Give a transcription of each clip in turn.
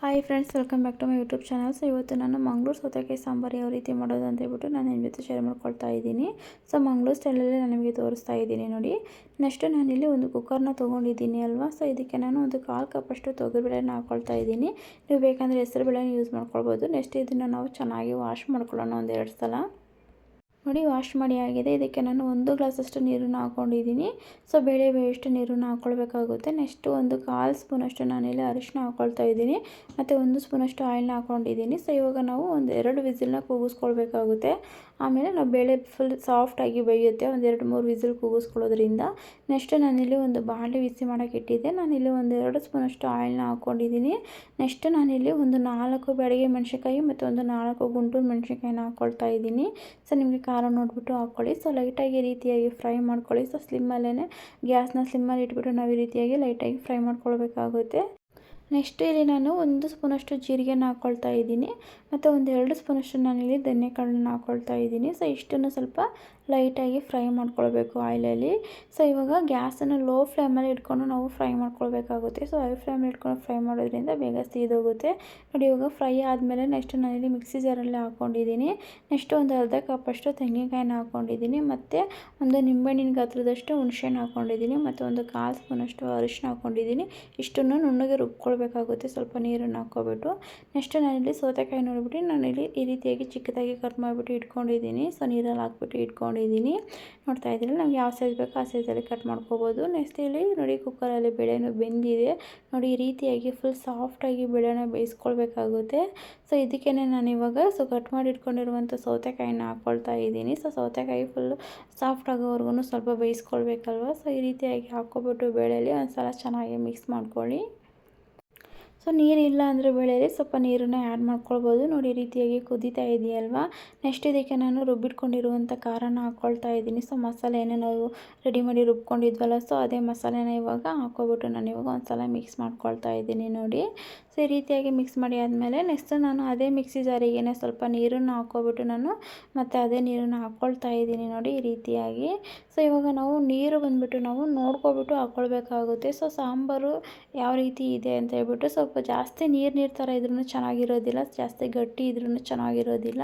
Hi friends, welcome back to my YouTube channel. So ಇವತ್ತು ನಾನು ಮಂಗಳೂರು ಸೌತೆಕಾಯಿ ಸಾಂಬಾರು ಯಾವ ರೀತಿ ಮಾಡೋದು ಅಂತ ಹೇಳ್ಬಿಟ್ಟು ನಾನು ನಿಮ್ಮ ಜೊತೆ ಶೇರ್ ಮಾಡ್ಕೊಳ್ತಾ ಇದ್ದೀನಿ. ಸೊ ಮಂಗಳೂರು ಸ್ಟೈಲಲ್ಲಿ ನಾನು ನಿಮಗೆ ತೋರಿಸ್ತಾ ಇದ್ದೀನಿ ನೋಡಿ. ನೆಕ್ಸ್ಟ್ ನಾನಿಲ್ಲಿ ಒಂದು ಕುಕ್ಕರ್ನ ತೊಗೊಂಡಿದ್ದೀನಿ ಅಲ್ವಾ. ಸೊ ಇದಕ್ಕೆ ನಾನು ಒಂದು 1/4 ಕಪ್ಪಷ್ಟು ತೊಗರಿಬೇಳೆನ ಹಾಕ್ಕೊಳ್ತಾ ಇದ್ದೀನಿ. ನೀವು ಬೇಕಂದರೆ ಹೆಸರು ಬೇಳೆನ ಯೂಸ್ ಮಾಡ್ಕೊಳ್ಬೋದು. ನೆಕ್ಸ್ಟ್ ಇದನ್ನು ನಾವು ಚೆನ್ನಾಗಿ ವಾಶ್ ಮಾಡ್ಕೊಳ್ಳೋಣ ಒಂದು 2 ಸಲ. ನೋಡಿ, ವಾಶ್ ಮಾಡಿ ಆಗಿದೆ. ಇದಕ್ಕೆ ನಾನು 1 ಗ್ಲಾಸಷ್ಟು ನೀರನ್ನು ಹಾಕ್ಕೊಂಡಿದ್ದೀನಿ. ಸೊ ಬೇಳೆ ಬೇಯಷ್ಟು ನೀರನ್ನು ಹಾಕ್ಕೊಳ್ಬೇಕಾಗುತ್ತೆ. ನೆಕ್ಸ್ಟು ಒಂದು 1/4 ಸ್ಪೂನಷ್ಟು ನಾನಿಲ್ಲಿ ಅರಿಶಿನ ಹಾಕ್ಕೊಳ್ತಾ ಇದ್ದೀನಿ. ಮತ್ತು 1 ಸ್ಪೂನಷ್ಟು ಆಯಿಲ್ನ ಹಾಕ್ಕೊಂಡಿದ್ದೀನಿ. ಸೊ ಇವಾಗ ನಾವು ಒಂದು 2 ವಿಸಿಲ್ನ ಕೂಗಿಸ್ಕೊಳ್ಬೇಕಾಗುತ್ತೆ. ಆಮೇಲೆ ನಾವು ಬೇಳೆ ಫುಲ್ ಸಾಫ್ಟಾಗಿ ಬೇಯುತ್ತೆ ಒಂದು 2-3 ವಿಸಿಲ್ ಕೂಗಿಸ್ಕೊಳ್ಳೋದ್ರಿಂದ. ನೆಕ್ಸ್ಟ್ ನಾನಿಲ್ಲಿ ಒಂದು ಬಾಣಲೆ ಬಿಸಿ ಮಾಡೋಕ್ಕೆ ಇಟ್ಟಿದ್ದೆ. ನಾನಿಲ್ಲಿ ಒಂದು 2 ಸ್ಪೂನಷ್ಟು ಆಯಿಲ್ನ ಹಾಕ್ಕೊಂಡಿದ್ದೀನಿ. ನೆಕ್ಸ್ಟ್ ನಾನಿಲ್ಲಿ ಒಂದು 4 ಬ್ಯಾಡಗಿ ಮೆಣಸಿನ್ಕಾಯಿ ಮತ್ತು ಒಂದು 4 ಗುಂಟೂರು ಮೆಣಸಿನ್ಕಾಯಿನ ಹಾಕ್ಕೊಳ್ತಾ ಇದ್ದೀನಿ. ಸೊ ನಿಮಗೆ ಖಾರ ನೋಡಿಬಿಟ್ಟು ಹಾಕ್ಕೊಳ್ಳಿ. ಸೊ ಲೈಟಾಗಿ ಈ ರೀತಿಯಾಗಿ ಫ್ರೈ ಮಾಡ್ಕೊಳ್ಳಿ. ಸೊ ಸ್ಲಿಮ್ಮಲ್ಲೇ ಗ್ಯಾಸ್ನ ಸ್ಲಿಮ್ಮಲ್ಲಿ ಇಟ್ಬಿಟ್ಟು ನಾವು ಈ ರೀತಿಯಾಗಿ ಲೈಟಾಗಿ ಫ್ರೈ ಮಾಡ್ಕೊಳ್ಬೇಕಾಗುತ್ತೆ. ನೆಕ್ಸ್ಟ್ ಇಲ್ಲಿ ನಾನು 1 ಸ್ಪೂನಷ್ಟು ಜೀರಿಗೆನ ಹಾಕ್ಕೊಳ್ತಾ ಇದ್ದೀನಿ. ಮತ್ತು ಒಂದು 2 ಸ್ಪೂನಷ್ಟು ನಾನಿಲ್ಲಿ ಧನಿಯಕಾಳನ್ನ ಹಾಕ್ಕೊಳ್ತಾ ಇದ್ದೀನಿ. ಸೊ ಇಷ್ಟನ್ನು ಸ್ವಲ್ಪ ಲೈಟಾಗಿ ಫ್ರೈ ಮಾಡ್ಕೊಳ್ಬೇಕು ಆಯಿಲಲ್ಲಿ. ಸೊ ಇವಾಗ ಗ್ಯಾಸನ್ನು ಲೋ ಫ್ಲೇಮಲ್ಲಿ ಇಟ್ಕೊಂಡು ನಾವು ಫ್ರೈ ಮಾಡ್ಕೊಳ್ಬೇಕಾಗುತ್ತೆ. ಸೊ ಹೈ ಫ್ಲೇಮಲ್ಲಿ ಇಟ್ಕೊಂಡು ಫ್ರೈ ಮಾಡೋದ್ರಿಂದ ಬೇಗ ಸೀದೋಗುತ್ತೆ. ನೋಡಿ, ಇವಾಗ ಫ್ರೈ ಆದಮೇಲೆ ನೆಕ್ಸ್ಟ್ ನಾನಿಲ್ಲಿ ಮಿಕ್ಸಿ ಜಾರಲ್ಲಿ ಹಾಕ್ಕೊಂಡಿದ್ದೀನಿ. ನೆಕ್ಸ್ಟ್ ಒಂದು ಅರ್ಧ ಕಪ್ಪಷ್ಟು ತೆಂಗಿನಕಾಯಿನ ಹಾಕ್ಕೊಂಡಿದ್ದೀನಿ. ಮತ್ತು ಒಂದು ನಿಂಬೆಹಣ್ಣಿನ ಗಾತ್ರದಷ್ಟು ಹುಣಸೆಹಣ್ಣು ಹಾಕ್ಕೊಂಡಿದ್ದೀನಿ. ಮತ್ತು ಒಂದು 1/4 ಸ್ಪೂನಷ್ಟು ಅರಿಶಿನ ಹಾಕ್ಕೊಂಡಿದ್ದೀನಿ. ಇಷ್ಟನ್ನು ನುಣ್ಣಗೆ ರುಬ್ಕೊಳ್ಬೇಕಾಗುತ್ತೆ ಸ್ವಲ್ಪ ನೀರನ್ನು ಹಾಕ್ಕೊಬಿಟ್ಟು. ನೆಕ್ಸ್ಟ್ ನಾನಿಲ್ಲಿ ಸೌತೆಕಾಯಿ ನೋಡಿಬಿಟ್ಟು ನಾನಿಲ್ಲಿ ಈ ರೀತಿಯಾಗಿ ಚಿಕ್ಕದಾಗಿ ಕಟ್ ಮಾಡಿಬಿಟ್ಟು ಇಟ್ಕೊಂಡಿದ್ದೀನಿ. ಸೊ ನೀರಲ್ಲಿ ಹಾಕ್ಬಿಟ್ಟು ಇಟ್ಕೊಂಡಿದ್ದೀನಿ. ನೋಡ್ತಾ ಇದ್ದೀನಿ, ನಮ್ಗೆ ಯಾವ ಸೈಜ್ ಬೇಕೋ ಆ ಸೈಜಲ್ಲಿ ಕಟ್ ಮಾಡ್ಕೋಬೋದು. ನೆಕ್ಸ್ಟ್ ಇಲ್ಲಿ ನೋಡಿ, ಕುಕ್ಕರಲ್ಲಿ ಬೇಳೆನೂ ಬೆಂದಿದೆ. ನೋಡಿ, ಈ ರೀತಿಯಾಗಿ ಫುಲ್ ಸಾಫ್ಟಾಗಿ ಬೇಳೆನ ಬೇಯಿಸ್ಕೊಳ್ಬೇಕಾಗುತ್ತೆ. ಸೊ ಇದಕ್ಕೇ ನಾನು ಇವಾಗ ಕಟ್ ಮಾಡಿ ಇಟ್ಕೊಂಡಿರುವಂಥ ಸೌತೆಕಾಯಿನ ಹಾಕ್ಕೊಳ್ತಾ ಇದ್ದೀನಿ. ಸೊ ಸೌತೆಕಾಯಿ ಫುಲ್ಲು ಸಾಫ್ಟ್ ಆಗೋವರೆಗೂ ಸ್ವಲ್ಪ ಬೇಯಿಸ್ಕೊಳ್ಬೇಕಲ್ವ. ಸೊ ಈ ರೀತಿಯಾಗಿ ಹಾಕ್ಕೊಬಿಟ್ಟು ಬೇಳೆಯಲ್ಲಿ ಒಂದು ಸಲ ಚೆನ್ನಾಗಿ ಮಿಕ್ಸ್ ಮಾಡ್ಕೊಳ್ಳಿ. ಸೊ ನೀರಿಲ್ಲ ಅಂದರೆ ಬೇಳೆಯಲ್ಲಿ ಸ್ವಲ್ಪ ನೀರನ್ನು ಆ್ಯಡ್ ಮಾಡ್ಕೊಳ್ಬೋದು. ನೋಡಿ, ಈ ರೀತಿಯಾಗಿ ಕುದೀತಾ ಇದೆಯಲ್ವಾ. ನೆಕ್ಸ್ಟ್ ಇದಕ್ಕೆ ನಾನು ರುಬ್ಬಿಟ್ಕೊಂಡಿರುವಂಥ ಖಾರನ ಹಾಕ್ಕೊಳ್ತಾ ಇದ್ದೀನಿ. ಸೊ ಮಸಾಲೆಯನ್ನು ನಾವು ರೆಡಿ ಮಾಡಿ ರುಬ್ಕೊಂಡಿದ್ವಲ್ಲ, ಸೊ ಅದೇ ಮಸಾಲೆನ ಇವಾಗ ಹಾಕ್ಕೊಬಿಟ್ಟು ನಾನು ಇವಾಗ ಒಂದು ಸಲ ಮಿಕ್ಸ್ ಮಾಡ್ಕೊಳ್ತಾ ಇದ್ದೀನಿ ನೋಡಿ. ಸೊ ಈ ರೀತಿಯಾಗಿ ಮಿಕ್ಸ್ ಮಾಡಿ ಆದಮೇಲೆ ನೆಕ್ಸ್ಟ್ ನಾನು ಅದೇ ಮಿಕ್ಸಿ ಜಾರಿಗೇ ಸ್ವಲ್ಪ ನೀರನ್ನು ಹಾಕ್ಕೊಬಿಟ್ಟು ನಾನು ಮತ್ತು ಅದೇ ನೀರನ್ನು ಹಾಕ್ಕೊಳ್ತಾ ಇದ್ದೀನಿ ನೋಡಿ, ಈ ರೀತಿಯಾಗಿ. ಸೊ ಇವಾಗ ನಾವು ನೀರು ಬಂದುಬಿಟ್ಟು ನಾವು ನೋಡ್ಕೊಬಿಟ್ಟು ಹಾಕ್ಕೊಳ್ಬೇಕಾಗುತ್ತೆ. ಸೊ ಸಾಂಬಾರು ಯಾವ ರೀತಿ ಇದೆ ಅಂತ ಹೇಳ್ಬಿಟ್ಟು ಸ್ವಲ್ಪ ಜಾಸ್ತಿ ನೀರು ಥರ ಇದ್ರೂ ಚೆನ್ನಾಗಿರೋದಿಲ್ಲ, ಜಾಸ್ತಿ ಗಟ್ಟಿ ಇದ್ರೂ ಚೆನ್ನಾಗಿರೋದಿಲ್ಲ.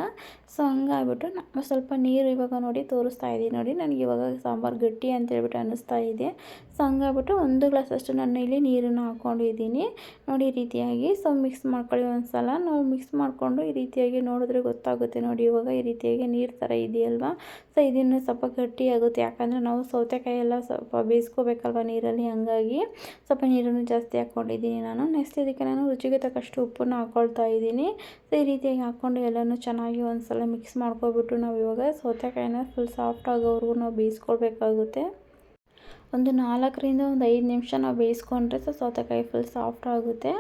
ಸೊ ಹಂಗಾಗ್ಬಿಟ್ಟು ನಾವು ಸ್ವಲ್ಪ ನೀರು ಇವಾಗ ನೋಡಿ ತೋರಿಸ್ತಾ ಇದ್ದೀನಿ ನೋಡಿ, ನನಗೆ ಇವಾಗ ಸಾಂಬಾರು ಗಟ್ಟಿ ಅಂತ ಹೇಳ್ಬಿಟ್ಟು ಅನ್ನಿಸ್ತಾ ಇದೆ. ಸೊ ಹಂಗಾಗ್ಬಿಟ್ಟು 1 ಗ್ಲಾಸಷ್ಟು ನಾನು ಇಲ್ಲಿ ನೀರನ್ನು ಹಾಕ್ಕೊಂಡಿದ್ದೀನಿ ನೋಡಿ, ಈ ರೀತಿಯಾಗಿ. ಸೊ ಮಿಕ್ಸ್ ಮಾಡ್ಕೊಳ್ಳಿ ಒಂದು ಸಲ. ನಾವು ಮಿಕ್ಸ್ ಮಾಡಿಕೊಂಡು ಈ ರೀತಿಯಾಗಿ ನೋಡಿದ್ರೆ ಗೊತ್ತಾಗುತ್ತೆ ನೋಡಿ, ಇವಾಗ ಈ ರೀತಿಯಾಗಿ ನೀರು ಥರ ಇದೆಯಲ್ವಾ. ಸೊ ಇದನ್ನು ಸ್ವಲ್ಪ ಗಟ್ಟಿಯಾಗುತ್ತೆ, ಯಾಕಂದರೆ ನಾವು ಸೌತೆಕಾಯಿ ಎಲ್ಲ ಸ್ವಲ್ಪ ಬೇಯಿಸ್ಕೋಬೇಕಲ್ವ ನೀರಲ್ಲಿ, ಹಾಗಾಗಿ ಸ್ವಲ್ಪ ನೀರನ್ನು ಜಾಸ್ತಿ ಹಾಕ್ಕೊಂಡಿದ್ದೀನಿ ನಾನು. ನೆಕ್ಸ್ಟ್ ಇದಕ್ಕೆ ನಾನು ರುಚಿಗೆ ತಕ್ಕಷ್ಟು ಉಪ್ಪನ್ನು ಹಾಕ್ಕೊಳ್ತಾ ಇದ್ದೀನಿ. ಸೊ ಈ ರೀತಿಯಾಗಿ ಹಾಕ್ಕೊಂಡು ಎಲ್ಲನೂ ಚೆನ್ನಾಗಿ ಒಂದು ಸಲ ಮಿಕ್ಸ್ ಮಾಡ್ಕೊಬಿಟ್ಟು ನಾವು ಇವಾಗ ಸೌತೆಕಾಯಿನ ಫುಲ್ ಸಾಫ್ಟ್ ಆಗೋವರೆಗೂ ನಾವು ಬೇಯಿಸ್ಕೊಳ್ಬೇಕಾಗುತ್ತೆ. ಒಂದು 4ರಿಂದ 5 ನಿಮಿಷ ನಾವು ಬೇಯಿಸ್ಕೊಂಡ್ರೆ ಸೌತೆಕಾಯಿ ಫುಲ್ ಸಾಫ್ಟ್ ಆಗುತ್ತೆ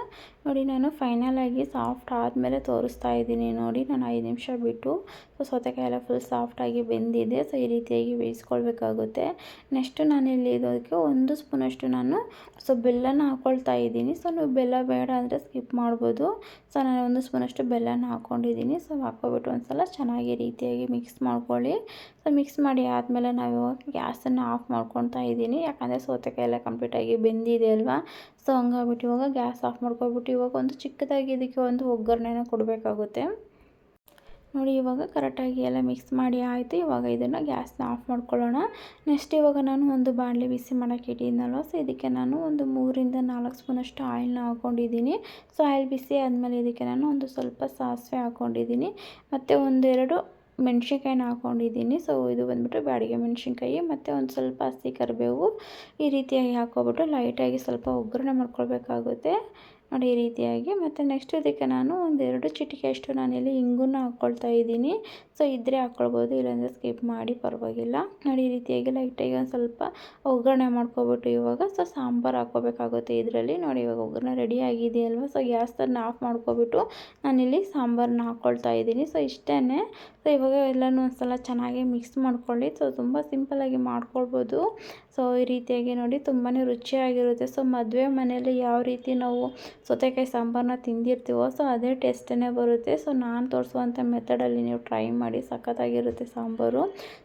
ನೋಡಿ. ನಾನು ಫೈನಲಾಗಿ ಸಾಫ್ಟ್ ಆದಮೇಲೆ ತೋರಿಸ್ತಾ ಇದ್ದೀನಿ ನೋಡಿ, ನಾನು 5 ನಿಮಿಷ ಬಿಟ್ಟು. ಸೊ ಸೌತೆಕಾಯಿ ಎಲ್ಲ ಫುಲ್ ಸಾಫ್ಟಾಗಿ ಬೆಂದಿದೆ. ಸೊ ಈ ರೀತಿಯಾಗಿ ಬೇಯಿಸ್ಕೊಳ್ಬೇಕಾಗುತ್ತೆ. ನೆಕ್ಸ್ಟ್ ನಾನಿಲ್ಲಿ ಇದಕ್ಕೆ 1 ಸ್ಪೂನಷ್ಟು ನಾನು ಬೆಲ್ಲನ ಹಾಕ್ಕೊಳ್ತಾ ಇದ್ದೀನಿ. ಸೊ ನೀವು ಬೆಲ್ಲ ಬೇಡ ಅಂದರೆ ಸ್ಕಿಪ್ ಮಾಡ್ಬೋದು. ಸೊ ನಾನು 1 ಸ್ಪೂನಷ್ಟು ಬೆಲ್ಲನ ಹಾಕ್ಕೊಂಡಿದ್ದೀನಿ. ಸೊ ಹಾಕ್ಕೊಬಿಟ್ಟು ಒಂದು ಸಲ ಚೆನ್ನಾಗಿ ರೀತಿಯಾಗಿ ಮಿಕ್ಸ್ ಮಾಡ್ಕೊಳ್ಳಿ. ಸೊ ಮಿಕ್ಸ್ ಮಾಡಿ ಆದಮೇಲೆ ನಾವು ಇವಾಗ ಗ್ಯಾಸನ್ನು ಆಫ್ ಮಾಡ್ಕೊತಾ ಇದ್ದೀನಿ, ಯಾಕಂದರೆ ಸೌತೆಕಾಯಿ ಎಲ್ಲ ಕಂಪ್ಲೀಟಾಗಿ ಬೆಂದಿದೆ ಅಲ್ವಾ. ಸೊ ಹಂಗಾಗ್ಬಿಟ್ಟು ಇವಾಗ ಗ್ಯಾಸ್ ಆಫ್ ಮಾಡ್ಕೊಬಿಟ್ಟು ಇವಾಗ ಒಂದು ಚಿಕ್ಕದಾಗಿ ಇದಕ್ಕೆ ಒಂದು ಒಗ್ಗರಣೆನ ಕೊಡಬೇಕಾಗುತ್ತೆ ನೋಡಿ. ಇವಾಗ ಕರೆಕ್ಟಾಗಿ ಎಲ್ಲ ಮಿಕ್ಸ್ ಮಾಡಿ ಆಯಿತು. ಇವಾಗ ಇದನ್ನು ಗ್ಯಾಸ್ನ ಆಫ್ ಮಾಡ್ಕೊಳ್ಳೋಣ. ನೆಕ್ಸ್ಟ್ ಇವಾಗ ನಾನು ಒಂದು ಬಾಣಲೆ ಬಿಸಿ ಮಾಡೋಕ್ಕೆ ಇಟ್ಟಿದ್ದೀನಲ್ವ. ಸೊ ಇದಕ್ಕೆ ನಾನು ಒಂದು 3ರಿಂದ 4 ಸ್ಪೂನಷ್ಟು ಆಯಿಲ್ನ ಹಾಕ್ಕೊಂಡಿದ್ದೀನಿ. ಸೊ ಆಯಿಲ್ ಬಿಸಿ ಆದಮೇಲೆ ಇದಕ್ಕೆ ನಾನು ಒಂದು ಸ್ವಲ್ಪ ಸಾಸಿವೆ ಹಾಕ್ಕೊಂಡಿದ್ದೀನಿ. ಮತ್ತು 1-2 ಮೆಣಸಿನ್ಕಾಯಿನ ಹಾಕ್ಕೊಂಡಿದ್ದೀನಿ. ಸೊ ಇದು ಬಂದುಬಿಟ್ಟು ಬ್ಯಾಡಗಿ ಮೆಣಸಿನ್ಕಾಯಿ. ಮತ್ತು ಒಂದು ಸ್ವಲ್ಪ ಹಸಿ ಕರಿಬೇವು ಈ ರೀತಿಯಾಗಿ ಹಾಕ್ಕೊಬಿಟ್ಟು ಲೈಟಾಗಿ ಸ್ವಲ್ಪ ಒಗ್ಗರಣೆ ಮಾಡ್ಕೊಳ್ಬೇಕಾಗುತ್ತೆ ನೋಡಿ, ಈ ರೀತಿಯಾಗಿ. ಮತ್ತು ನೆಕ್ಸ್ಟ್ ಇದಕ್ಕೆ ನಾನು 1-2 ಚಿಟಿಕೆಯಷ್ಟು ನಾನಿಲ್ಲಿ ಇಂಗನ್ನು ಹಾಕ್ಕೊಳ್ತಾ ಇದ್ದೀನಿ. ಸೊ ಇದ್ದರೆ ಹಾಕ್ಕೊಳ್ಬೋದು, ಇಲ್ಲಾಂದರೆ ಸ್ಕಿಪ್ ಮಾಡಿ ಪರವಾಗಿಲ್ಲ ನೋಡಿ. ಈ ರೀತಿಯಾಗಿ ಲೈಟಾಗಿ ಒಂದು ಸ್ವಲ್ಪ ಒಗ್ಗರಣೆ ಮಾಡ್ಕೊಬಿಟ್ಟು ಇವಾಗ ಸಾಂಬಾರು ಹಾಕ್ಕೋಬೇಕಾಗುತ್ತೆ ಇದರಲ್ಲಿ ನೋಡಿ. ಇವಾಗ ಒಗ್ಗರಣೆ ರೆಡಿ ಆಗಿದೆಯಲ್ವ. ಸೊ ಗ್ಯಾಸನ್ನು ಆಫ್ ಮಾಡ್ಕೊಬಿಟ್ಟು ನಾನಿಲ್ಲಿ ಸಾಂಬಾರನ್ನ ಹಾಕ್ಕೊಳ್ತಾ ಇದ್ದೀನಿ. ಸೊ ಇಷ್ಟೇ. ಸೊ ಇವಾಗ ಎಲ್ಲನೂ ಒಂದು ಸಲ ಚೆನ್ನಾಗಿ ಮಿಕ್ಸ್ ಮಾಡ್ಕೊಳ್ಳಿ. ಸೊ ತುಂಬ ಸಿಂಪಲ್ಲಾಗಿ ಮಾಡ್ಕೊಳ್ಬೋದು. ಸೊ ಈ ರೀತಿಯಾಗಿ ನೋಡಿ, ತುಂಬಾ ರುಚಿಯಾಗಿರುತ್ತೆ. ಸೊ ಮದುವೆ ಮನೆಯಲ್ಲಿ ಯಾವ ರೀತಿ ನಾವು ಸೌತೆಕಾಯಿ ಸಾಂಬಾರನ್ನ ತಿಂದಿರ್ತೀವೋ ಸೊ ಅದೇ ಟೇಸ್ಟೇ ಬರುತ್ತೆ. ಸೊ ನಾನು ತೋರಿಸುವಂಥ ಮೆಥಡಲ್ಲಿ ನೀವು ಟ್ರೈ ಮಾಡಿ, ಸಖತ್ತಾಗಿರುತ್ತೆ ಸಾಂಬಾರು.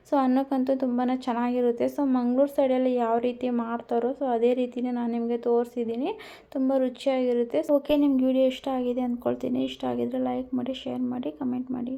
ಸೊ ಅನ್ನಕ್ಕಂತೂ ತುಂಬಾ ಚೆನ್ನಾಗಿರುತ್ತೆ. ಸೊ ಮಂಗಳೂರು ಸೈಡಲ್ಲಿ ಯಾವ ರೀತಿ ಮಾಡ್ತಾರೋ ಸೊ ಅದೇ ರೀತಿಯೇ ನಾನು ನಿಮಗೆ ತೋರಿಸಿದ್ದೀನಿ. ತುಂಬ ರುಚಿಯಾಗಿರುತ್ತೆ. ಓಕೆ, ನಿಮ್ಗೆ ವಿಡಿಯೋ ಇಷ್ಟ ಆಗಿದೆ ಅಂದ್ಕೊಳ್ತೀನಿ. ಇಷ್ಟ ಆಗಿದ್ರೆ ಲೈಕ್ ಮಾಡಿ, ಶೇರ್ ಮಾಡಿ, ಕಮೆಂಟ್ ಮಾಡಿ.